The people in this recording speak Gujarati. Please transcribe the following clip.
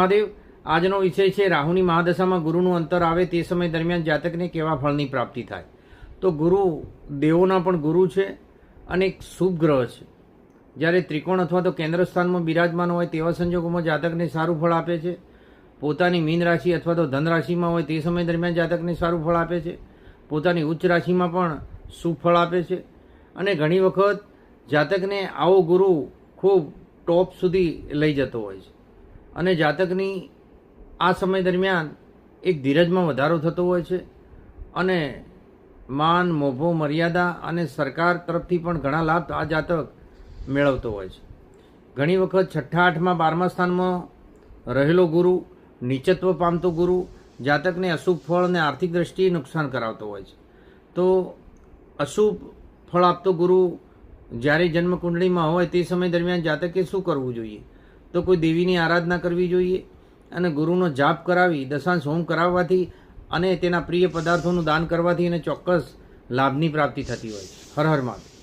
મહાદેવ। આજનો વિષય છે રાહુની મહાદશામાં ગુરુનું અંતર આવે તે સમય દરમિયાન જાતકને કેવા ફળની પ્રાપ્તિ થાય। તો ગુરુ દેવોના પણ ગુરુ છે અને એક શુભ ગ્રહ છે। જ્યારે ત્રિકોણ અથવા તો કેન્દ્ર સ્થાનમાં બિરાજમાન હોય તેવા સંજોગોમાં જાતકને સારું ફળ આપે છે। પોતાની મીન રાશિ અથવા તો ધન રાશિમાં હોય તે સમય દરમિયાન જાતકને સારું ફળ આપે છે। પોતાની ઉચ્ચ રાશિમાં પણ શુભ ફળ આપે છે અને ઘણી વખત જાતકને આવો ગુરુ ખૂબ ટોપ સુધી લઈ જતો હોય છે અને જાતકની આ સમય દરમિયાન એક ધીરજમાં વધારો થતો હોય છે અને માન, મોભો, મર્યાદા અને સરકાર તરફથી પણ ઘણા લાભ આ જાતક મેળવતો હોય છે। ઘણી વખત 6ઠા, 8મા, 12મા સ્થાનમાં રહેલો ગુરુ, નીચત્વ પામતો ગુરુ જાતકને અશુભ ફળ અને આર્થિક દ્રષ્ટિએ નુકસાન કરાવતો હોય છે। તો અશુભ ફળ આપતો ગુરુ જ્યારે જન્મકુંડળીમાં હોય તે સમય દરમિયાન જાતકે શું કરવું જોઈએ? તો કોઈ દેવીની આરાધના કરવી જોઈએ અને ગુરુનો જાપ કરાવી, દશાંશ હોમ કરાવવાથી અને તેના પ્રિય પદાર્થોનું દાન કરવાથી એને ચોક્કસ લાભની પ્રાપ્તિ થતી હોય છે। હર હર મહાદેવ।